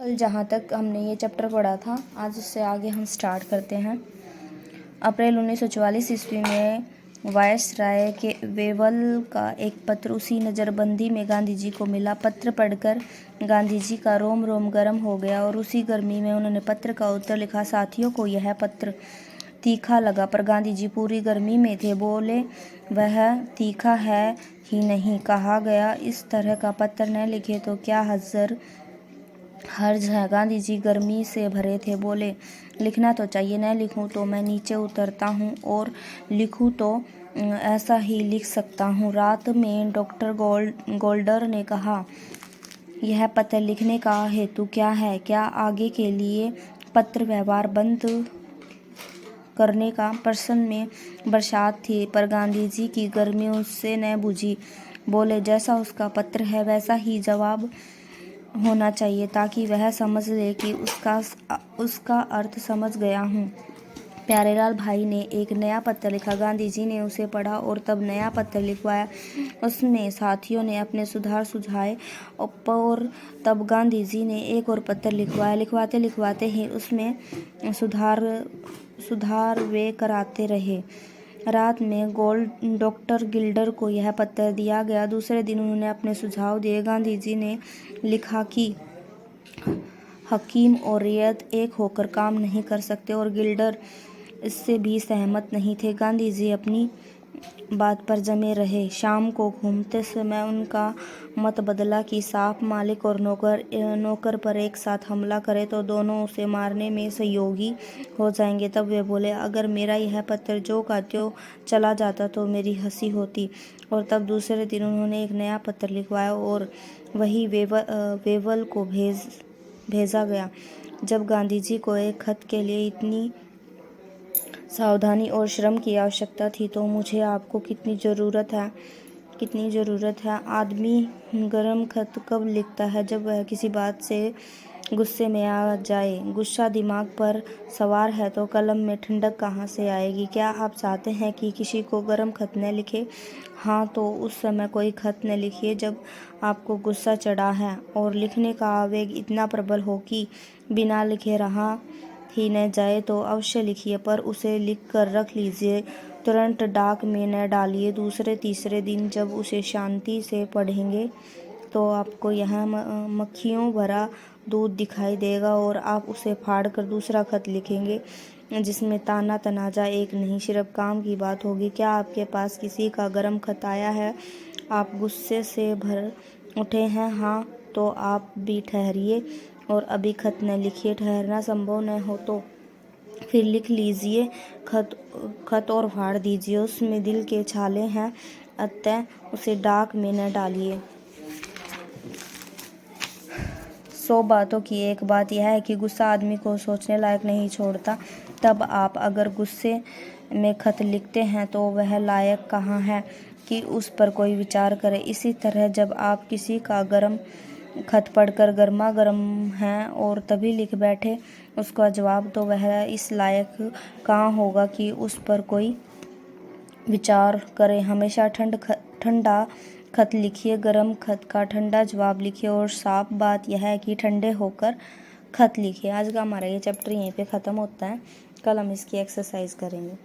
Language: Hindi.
कल जहाँ तक हमने ये चैप्टर पढ़ा था, आज उससे आगे हम स्टार्ट करते हैं। अप्रैल 1944 ईस्वी में वायसराय के वेवल का एक पत्र उसी नज़रबंदी में गांधी जी को मिला। पत्र पढ़कर गांधी जी का रोम रोम गर्म हो गया और उसी गर्मी में उन्होंने पत्र का उत्तर लिखा। साथियों को यह पत्र तीखा लगा, पर गांधी जी पूरी गर्मी में थे। बोले, वह तीखा है ही नहीं। कहा गया, इस तरह का पत्र न लिखे तो क्या हर्ज है। गांधी जी गर्मी से भरे थे। बोले, लिखना तो चाहिए, न लिखूं तो मैं नीचे उतरता हूँ, और लिखूं तो ऐसा ही लिख सकता हूँ। रात में डॉक्टर गोल्डर ने कहा, यह पत्र लिखने का हेतु क्या है? क्या आगे के लिए पत्र व्यवहार बंद करने का? प्रश्न में बरसात थी, पर गांधी जी की गर्मी उससे न बुझी। बोले, जैसा उसका पत्र है वैसा ही जवाब होना चाहिए, ताकि वह समझ ले कि उसका अर्थ समझ गया हूँ। प्यारेलाल भाई ने एक नया पत्र लिखा। गांधी जी ने उसे पढ़ा और तब नया पत्र लिखवाया। उसमें साथियों ने अपने सुधार सुझाए और तब गांधी जी ने एक और पत्र लिखवाया। लिखवाते लिखवाते ही उसमें सुधार वे कराते रहे। रात में डॉक्टर गिल्डर को यह पत्र दिया गया। दूसरे दिन उन्होंने अपने सुझाव दिए। गांधी जी ने लिखा कि हकीम और रियत एक होकर काम नहीं कर सकते, और गिल्डर इससे भी सहमत नहीं थे। गांधी जी अपनी बात पर जमे रहे। शाम को घूमते समय उनका मत बदला कि साफ मालिक और नौकर पर एक साथ हमला करे तो दोनों उसे मारने में सहयोगी हो जाएंगे। तब वे बोले, अगर मेरा यह पत्र जो का त्यों चला जाता तो मेरी हंसी होती। और तब दूसरे दिन उन्होंने एक नया पत्र लिखवाया और वही वेवल को भेजा गया। जब गांधी जी को एक खत के लिए इतनी सावधानी और श्रम की आवश्यकता थी, तो मुझे आपको कितनी ज़रूरत है। आदमी गरम खत कब लिखता है? जब वह किसी बात से गुस्से में आ जाए। गुस्सा दिमाग पर सवार है तो कलम में ठंडक कहाँ से आएगी? क्या आप चाहते हैं कि किसी को गरम खत न लिखे? हाँ, तो उस समय कोई खत न लिखिए जब आपको गुस्सा चढ़ा है और लिखने का आवेग इतना प्रबल हो कि बिना लिखे रहा ही न जाए, तो अवश्य लिखिए, पर उसे लिख कर रख लीजिए। तुरंत डाक में न डालिए। दूसरे तीसरे दिन जब उसे शांति से पढ़ेंगे तो आपको यहाँ मक्खियों भरा दूध दिखाई देगा, और आप उसे फाड़कर दूसरा खत लिखेंगे जिसमें ताना तनाजा एक नहीं, सिर्फ काम की बात होगी। क्या आपके पास किसी का गरम खत आया है? आप गुस्से से भर उठे हैं? हाँ, तो आप भी ठहरिए और अभी खत न लिखिए। ठहरना संभव न हो तो फिर लिख लीजिए खत और फाड़ दीजिए। उसमें दिल के छाले हैं, अतः उसे डाक में न डालिए। 100 बातों की एक बात यह है कि गुस्सा आदमी को सोचने लायक नहीं छोड़ता। तब आप अगर गुस्से में खत लिखते हैं तो वह लायक कहाँ है कि उस पर कोई विचार करे। इसी तरह जब आप किसी का गरम खत पढ़कर गर्मा गर्म हैं और तभी लिख बैठे उसका जवाब, तो वह इस लायक कहाँ होगा कि उस पर कोई विचार करे। हमेशा ठंडा खत लिखिए, गरम खत का ठंडा जवाब लिखिए, और साफ बात यह है कि ठंडे होकर खत लिखिए। आज का हमारा ये चैप्टर यहीं पे ख़त्म होता है। कल हम इसकी एक्सरसाइज करेंगे।